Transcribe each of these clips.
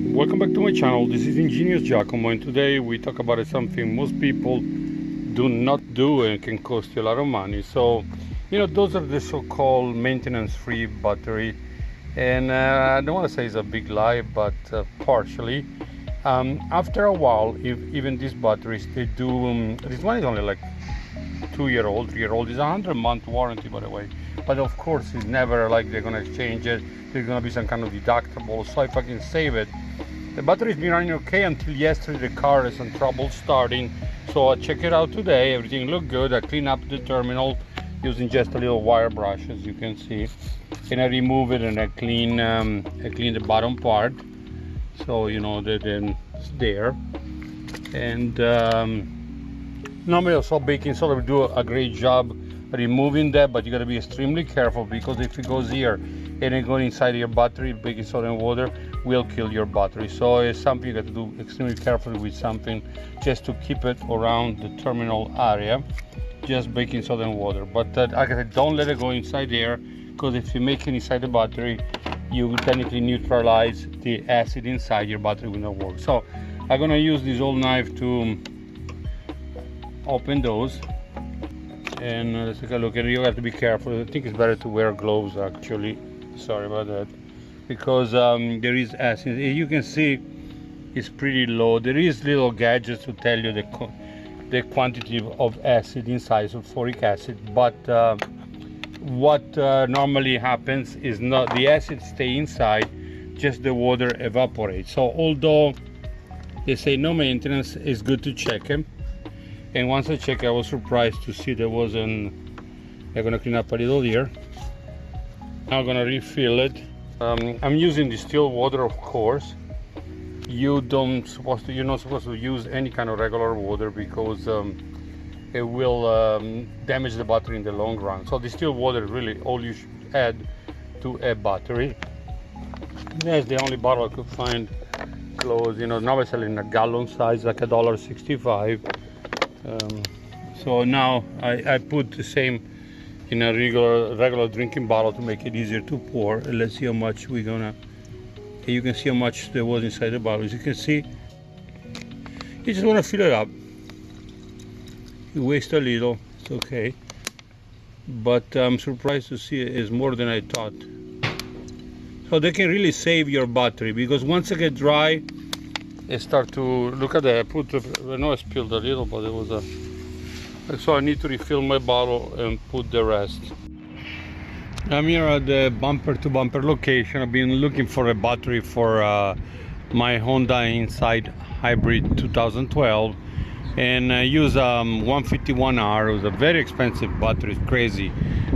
Welcome back to my channel. This is Ingenious Giacomo, and today we talk about something most people do not do and can cost you a lot of money. So, those are the so-called maintenance-free battery. And I don't want to say it's a big lie, but partially. After a while, even these batteries, they do. This one is only like 2-year-old, 3-year-old. It's a 100-month warranty, by the way. But of course, it's never like they're gonna exchange it. There's gonna be some kind of deductible. So if I can save it, the battery's been running okay until yesterday. The car is in trouble starting. So I checked it out today. Everything looked good. I cleaned up the terminal using just a little wire brush, as you can see. And I remove it and I clean the bottom part. So then it's there. And normally also baking soda will do a great job removing that, but you got to be extremely careful, because if it goes here and it goes inside your battery, baking soda and water will kill your battery. So it's something you got to do extremely carefully with, something just to keep it around the terminal area, just baking soda and water. But like I said, don't let it go inside there, because if you make it inside the battery, you technically neutralize the acid inside your battery, will not work. So I'm gonna use this old knife to open those, and let's take a look. And you have to be careful. I think it's better to wear gloves, actually. Sorry about that, because there is acid. You can see it's pretty low. There is little gadgets to tell you the quantity of acid inside, sulfuric acid, but what normally happens is not the acid stay inside, just the water evaporates. So although they say no maintenance, it's good to check them. And once I check, I was surprised to see there wasn't. I'm gonna clean up a little here. I'm gonna refill it. I'm using distilled water, of course. You're not supposed to use any kind of regular water, because it will damage the battery in the long run. So distilled water is really all you should add to a battery. That's the only bottle I could find close. Now I sell in a gallon size, like $1.65. So now I put the same in a regular drinking bottle to make it easier to pour. And let's see how much we're gonna. You can see how much there was inside the bottle. As you can see, you just want to fill it up. You waste a little, it's okay. But I'm surprised to see it is more than I thought. So they can really save your battery, because once it gets dry, it start to look at that. I know I spilled a little, but it was so I need to refill my bottle and put the rest. I'm here at the bumper to bumper location. I've been looking for a battery for my Honda Insight Hybrid 2012, and I use 151R. It was a very expensive battery, it's crazy.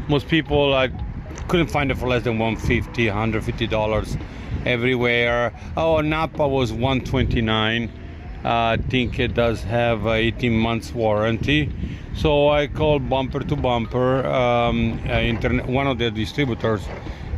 Most people, I couldn't find it for less than $150, $150 everywhere. Oh, Napa was $129. I think it does have 18 months warranty. So I called Bumper to Bumper, one of the distributors,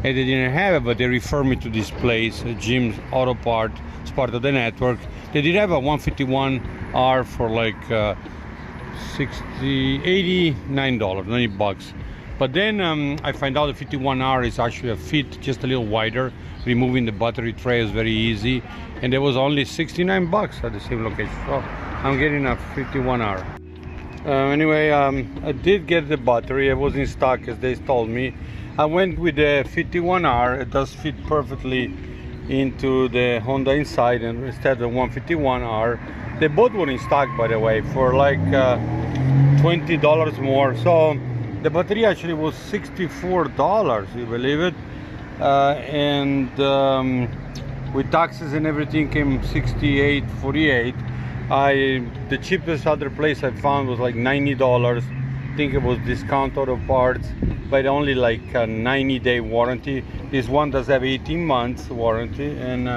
and they didn't have it, but they referred me to this place, Jim's Auto Part. It's part of the network. They did have a 151R for like $89, $90. But then I find out the 51R is actually a fit, just a little wider. Removing the battery tray is very easy, and there was only $69 at the same location. So I'm getting a 51R. Anyway, I did get the battery. It was in stock, as they told me. I went with the 51R. It does fit perfectly into the Honda Insight, and instead of 151R. They both were in stock, by the way, for like $20 more. So the battery actually was $64, you believe it? And with taxes and everything came $68.48. The cheapest other place I found was like $90. I think it was Discount Auto Parts, but only like a 90-day warranty. This one does have 18 months warranty, and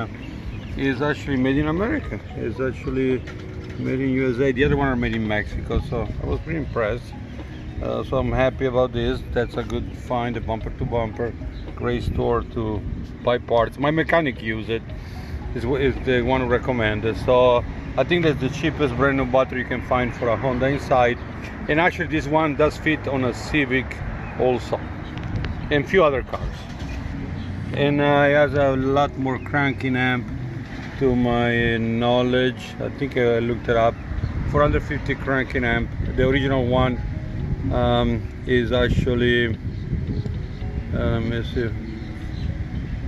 is actually made in America. It's actually made in USA. The other one are made in Mexico, so I was pretty impressed. So I'm happy about this. That's a good find, a Bumper to Bumper. Great store to buy parts. My mechanic used it. Is the one who recommended. So I think that's the cheapest brand new battery you can find for a Honda Insight. And actually this one does fit on a Civic also, and few other cars. And it has a lot more cranking amp to my knowledge, I think I looked it up, 450 cranking amp. The original one is actually, let me see.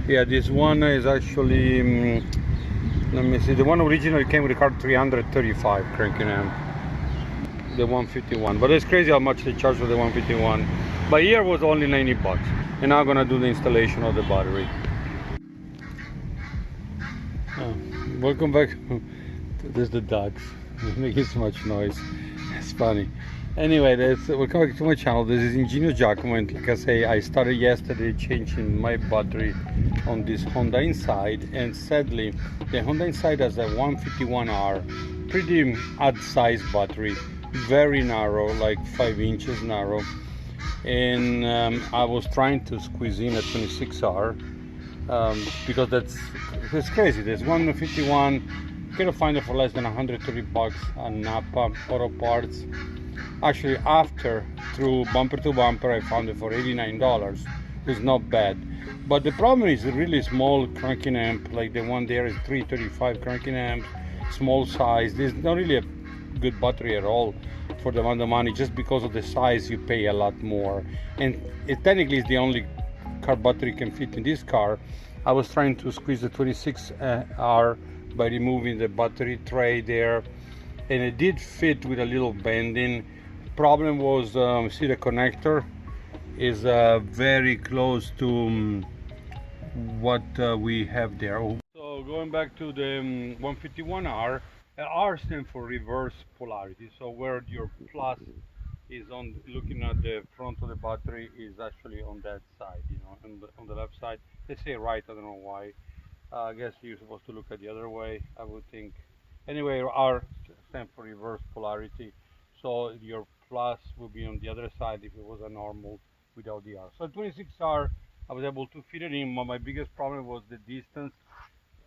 Yeah, this one is actually, let me see, the one originally came with a card 335 cranking amp. The 151, but it's crazy how much they charge for the 151. But here was only 90 bucks. And now I'm gonna do the installation of the battery. Oh, welcome back. There's the dogs making so much noise. It's funny. Anyway, welcome back to my channel. This is Ingenious Giacomo, and like I say, I started yesterday changing my battery on this Honda Insight, and sadly the Honda Insight has a 151R, pretty odd size battery, very narrow, like 5 inches narrow, and I was trying to squeeze in a 26R because it's crazy. There's 151, you can find it for less than 130 bucks on Napa Auto Parts. Actually, after through Bumper to Bumper, I found it for $89. It's not bad, but the problem is a really small cranking amp. Like the one there is 335 cranking amp, small size. There's not really a good battery at all for the amount of money. Just because of the size, you pay a lot more, and it technically is the only car battery can fit in this car. I was trying to squeeze the 26R by removing the battery tray there, and it did fit with a little bending. Problem was, see, the connector is very close to what we have there. So going back to the 151R, R stands for reverse polarity. So where your plus is on looking at the front of the battery is actually on that side, you know, on the left side. They say right, I don't know why. I guess you're supposed to look at the other way, I would think. Anyway, R stands for reverse polarity. So your plus will be on the other side if it was a normal without the R. So 26R, I was able to fit it in. My biggest problem was the distance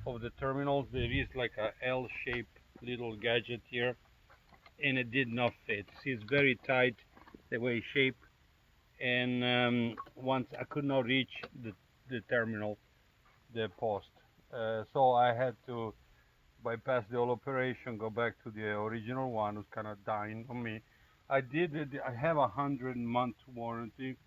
of the terminals. There is like a L-shaped little gadget here, and it did not fit. See, it's very tight the way it's shaped, and once I could not reach the terminal, the post, so I had to bypass the whole operation, go back to the original one, who's kind of dying on me. I have a 100-month warranty.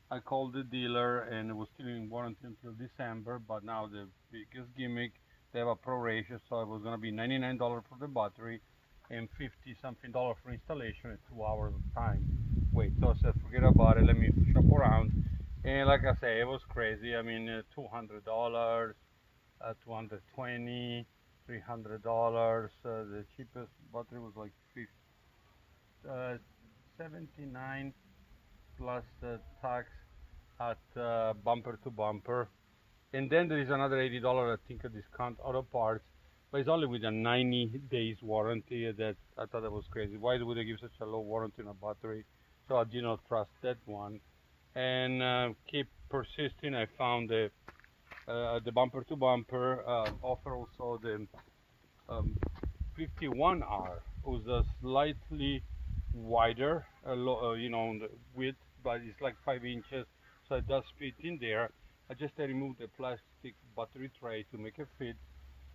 I called the dealer and it was still in warranty until December, but now the biggest gimmick, they have a proration, so it was going to be $99 for the battery and $50-something for installation at 2 hours of time. Wait, so I said, forget about it, let me shop around. And like I say, it was crazy. I mean, $200, $220, $300. The cheapest battery was like $79 plus tax at Bumper to Bumper. And then there is another $80, I think, a discount Auto Parts, but it's only with a 90 days warranty. That I thought that was crazy. Why would they give such a low warranty on a battery? So I did not trust that one, and keep persisting. I found the Bumper to Bumper offer also the 51R, was a slightly wider, you know, on the width, but it's like 5 inches, so it does fit in there. I just removed the plastic battery tray to make it fit,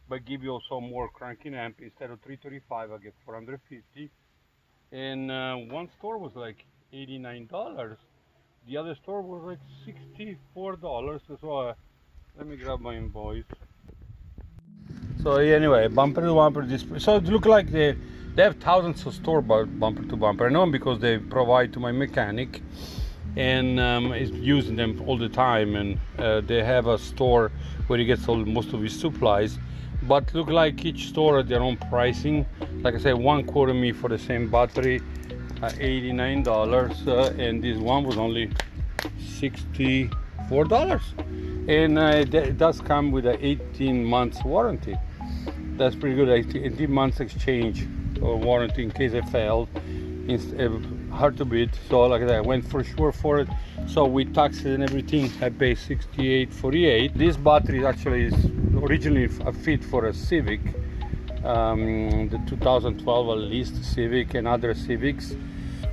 but give you also more cranking amp. Instead of 335, I get 450. And one store was like $89. The other store was like $64. So let me grab my invoice. So anyway, Bumper to Bumper display. So it looks like they have thousands of stores Bumper to Bumper. I know them because they provide to my mechanic, and is using them all the time. And they have a store where he gets most of his supplies. But look like each store at their own pricing. Like I said, one quoted me for the same battery, $89, and this one was only $64. And it does come with an 18 months warranty. That's pretty good. 18 months exchange or warranty in case it failed. It's hard to beat. So like that, I went for sure for it. So with taxes and everything, I pay $68.48. This battery actually is originally a fit for a Civic, the 2012 at least Civic and other Civics.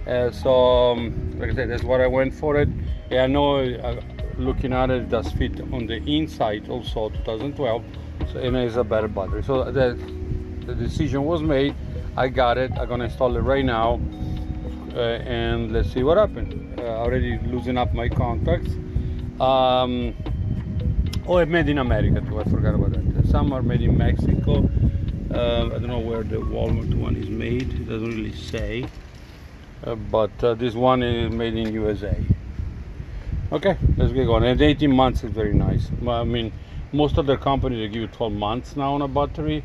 So like I said, that's what I went for it. Yeah, I know looking at it, it does fit on the inside also 2012. So, and it's a better battery. So the decision was made. I got it. I'm gonna install it right now, and let's see what happens. Already losing up my contacts. Oh, it's made in America too. I forgot about that. Some are made in Mexico. I don't know where the Walmart one is made. It doesn't really say. But this one is made in USA. Okay, let's get going. And 18 months is very nice. I mean, most other companies they give you 12 months now on a battery,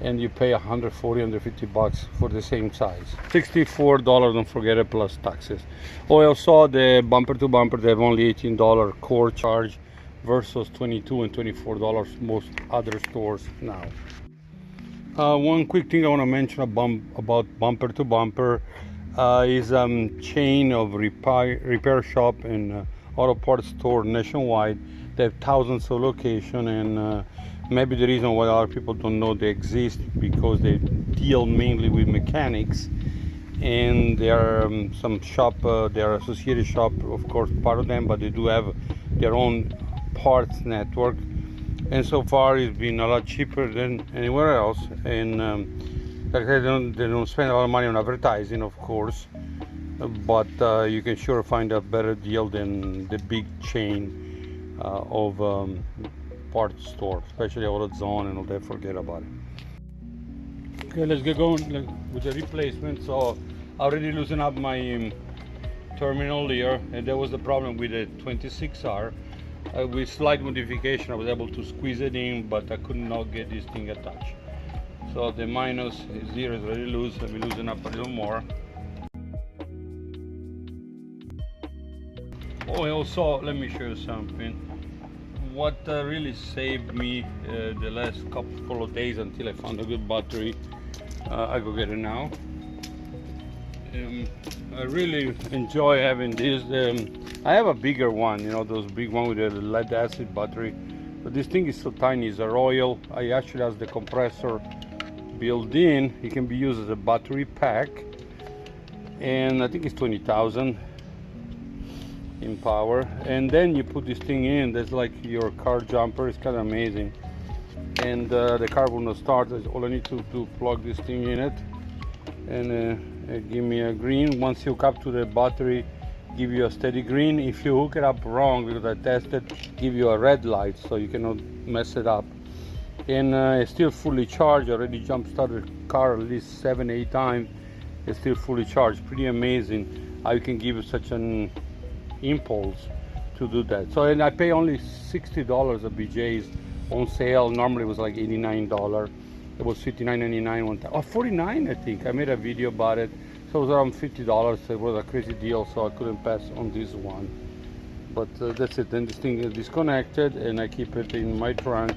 and you pay 140, 150 bucks for the same size. $64, don't forget it, plus taxes. Oh, I saw the bumper to bumper, they have only $18 core charge versus $22 and $24 most other stores now. One quick thing I want to mention about bumper to bumper is chain of repair shop and auto parts store nationwide. They have thousands of locations, and maybe the reason why other people don't know they exist because they deal mainly with mechanics, and there are some shop, they are associated shop, of course, part of them, but they do have their own parts network, and so far it's been a lot cheaper than anywhere else. And like I said, they don't spend a lot of money on advertising, of course, but you can sure find a better deal than the big chain of parts store, especially AutoZone and all that. Forget about it. Okay, let's get going with the replacement. So already loosen up my terminal here, and there was the problem with the 26R. With slight modification I was able to squeeze it in, but I could not get this thing attached. So the minus is here, is really loose. Let me loosen up a little more. Oh, also let me show you something. What really saved me the last couple of days until I found a good battery. I go get it now. I really enjoy having this. I have a bigger one, you know, those big one with a lead acid battery, but this thing is so tiny. It's a Royal. I actually has the compressor built in. It can be used as a battery pack, and I think it's 20,000 in power. And then you put this thing in. That's like your car jumper. It's kind of amazing. And the car will not start. All I need to do plug this thing in it, and give me a green. Once you hook up to the battery, give you a steady green. If you hook it up wrong, because I tested, give you a red light, so you cannot mess it up. And it's still fully charged. I already jump started the car at least 7-8 times. It's still fully charged. Pretty amazing how you can give such an impulse to do that. So, and I pay only $60 at BJ's on sale. Normally it was like $89. It was $59.99 one time, or $49 I think. I made a video about it. So it was around $50. It was a crazy deal, so I couldn't pass on this one. But that's it. Then this thing is disconnected, and I keep it in my trunk.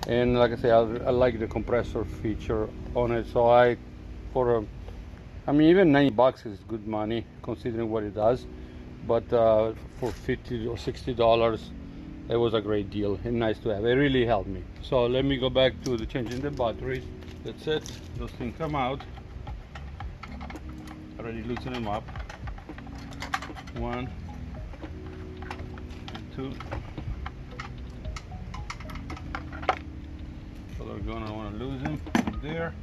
And like I say, I like the compressor feature on it. So I mean, even $90 is good money considering what it does. But for $50 or $60, it was a great deal and nice to have. It really helped me. So let me go back to the changing the batteries. That's it. Those things come out. Already loosen them up. 1 and 2. So they're gonna want to lose them from there.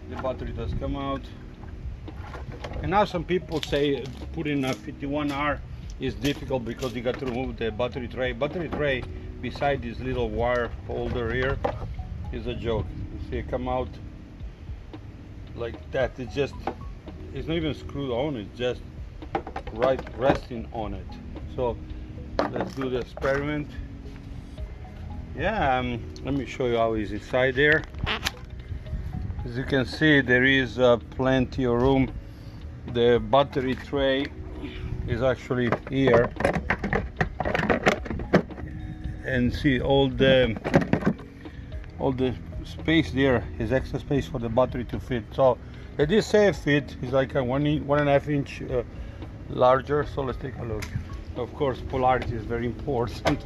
The battery does come out. And now some people say putting a 51R is difficult because you got to remove the battery tray. Battery tray beside this little wire holder here is a joke. You see it come out like that. It's not even screwed on, it's just right resting on it. So let's do the experiment. Yeah, let me show you how it's inside there. As you can see, there is plenty of room. The battery tray is actually here, and see all the space there is extra space for the battery to fit. So it is safe fit. It's like a 1.5 inch larger. So let's take a look. Of course, polarity is very important.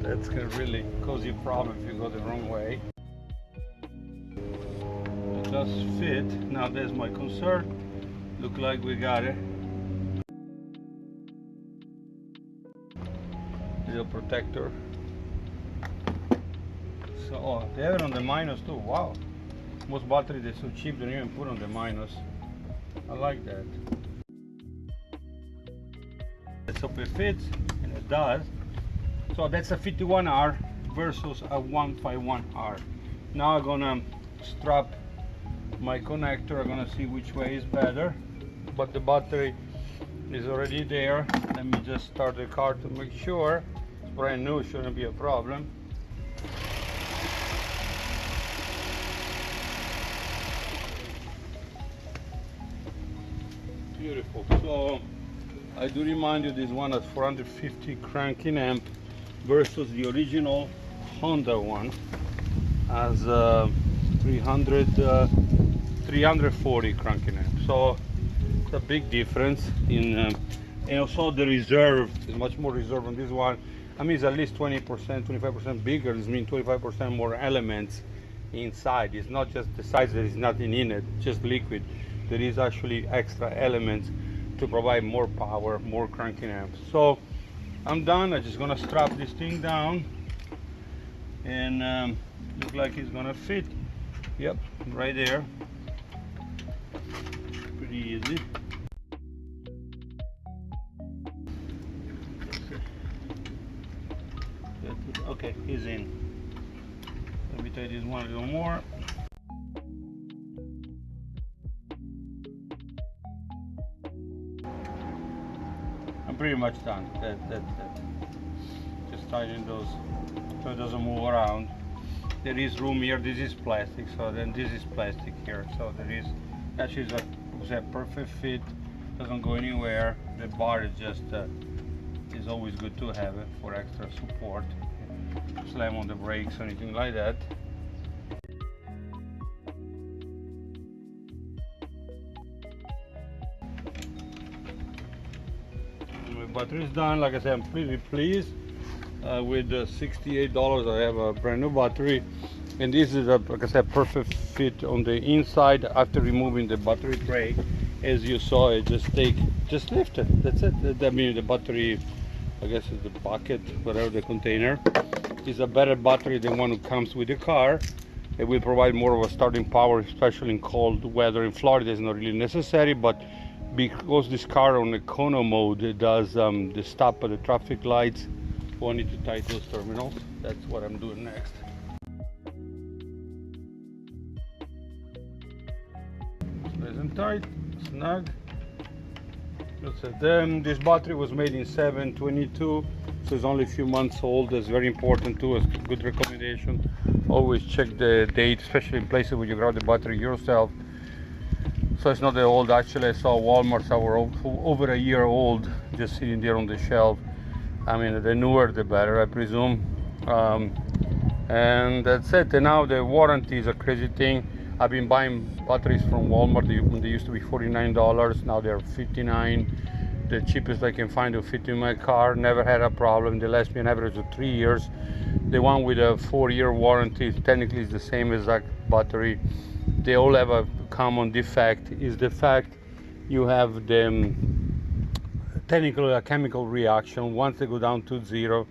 That's gonna really cause you a problem if you go the wrong way. It does fit. Now there's my concern. Look like we got it. Little protector. So, oh, they have it on the minus too. Wow. Most batteries they're so cheap they don't even put on the minus. I like that. Let's hope it fits, and it does. So that's a 51R versus a 151R. Now I'm gonna strap my connector. I'm gonna see which way is better. But the battery is already there. Let me just start the car to make sure. It's brand new, shouldn't be a problem. Beautiful. So I do remind you, this one has 450 cranking amp versus the original Honda one has 340 cranking amp. So it's a big difference in and also the reserve is much more reserve on this one. I mean, it's at least 20%, 25% bigger. This means 25% more elements inside. It's not just the size, there is nothing in it, just liquid. There is actually extra elements to provide more power, more cranking amps. So I'm done. I'm just gonna strap this thing down, and look like it's gonna fit. Yep, right there. Pretty easy. Okay, he's in. Let me try this one a little more. I'm pretty much done. That's it. Just tighten those so it doesn't move around. There is room here. This is plastic, so then this is plastic here. So there is actually a perfect fit. Doesn't go anywhere. The bar is just is always good to have it for extra support. Slam on the brakes or anything like that. My battery is done. Like I said, I'm pretty pleased with the $68. I have a brand new battery, and this is like I said, perfect fit on the inside. After removing the battery tray, as you saw, it just lift it. That's it. That means the battery, I guess, is the bucket, whatever the container, is a better battery than one who comes with the car. It will provide more of a starting power, especially in cold weather. In Florida, it's not really necessary, but because this car on econo mode, it does the stop at the traffic lights. I need to tighten those terminals. That's what I'm doing next. Nice and tight, snug. That's it. Then this battery was made in 7/22, so it's only a few months old. That's very important too. It's a good recommendation. Always check the date, especially in places where you grab the battery yourself. So it's not that old. Actually, I saw Walmart's that were over a year old, just sitting there on the shelf. I mean, the newer the better, I presume. And that's it. And now the warranty is a crazy thing. I've been buying batteries from Walmart. They used to be $49. Now they're $59. The cheapest I can find to fit in my car. Never had a problem. They last me an average of 3 years. The one with a 4-year warranty technically is the same exact battery. They all have a common defect. Is the fact you have the technically a chemical reaction. Once they go down to zero,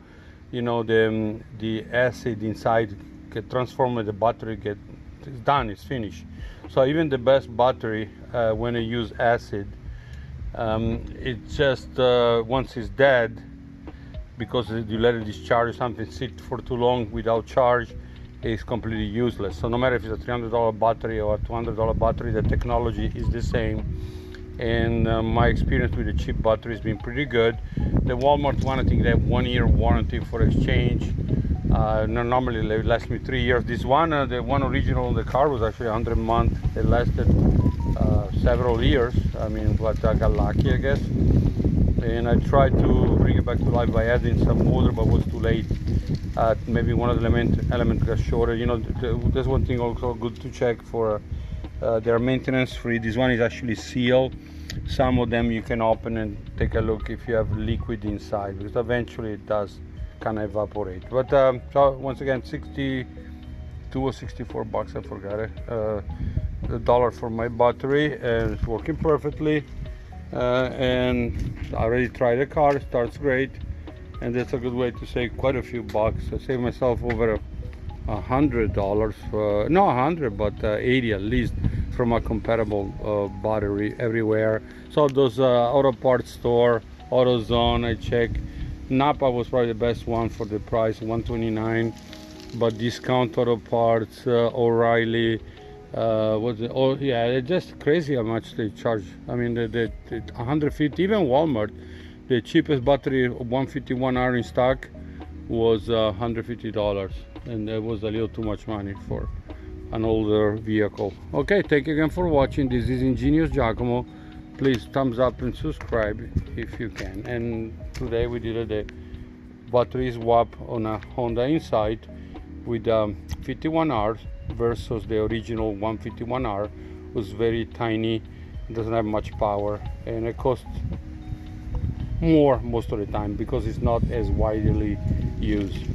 you know, the acid inside get transformed, the battery it's done, it's finished. So even the best battery, when you use acid, it just once it's dead, because you let it discharge, something sit for too long without charge, is completely useless. So no matter if it's a $300 battery or a $200 battery, the technology is the same. And my experience with the cheap battery has been pretty good. The Walmart one, I think they have 1-year warranty for exchange. Normally they last me 3 years. This one, the one original on the car, was actually 100 months. It lasted several years. I mean, but I got lucky, I guess. And I tried to bring it back to life by adding some water, but was too late. Maybe one of the elements got shorter. You know, there's one thing also good to check for. They're maintenance free. This one is actually sealed. Some of them you can open and take a look if you have liquid inside, because eventually it does kind of evaporate. But so once again, 62 or 64 bucks, I forgot it. $1 for my battery, and it's working perfectly. And I already tried the car. It starts great, and that's a good way to save quite a few bucks. I saved myself over $100 for, no 100 but 80 at least from a comparable battery everywhere. So those auto parts store, AutoZone, I check. Napa was probably the best one for the price, $129, but Discount Auto Parts, O'Reilly, what's it? Oh yeah, it's just crazy how much they charge. I mean, the 150, even Walmart, the cheapest battery 151R in stock was $150, and that was a little too much money for an older vehicle. Okay, thank you again for watching. This is Ingenious Giacomo. Please thumbs up and subscribe if you can. And today we did a battery swap on a Honda Insight with 51R versus the original 151R. Was very tiny, doesn't have much power, and it costs more most of the time because it's not as widely used.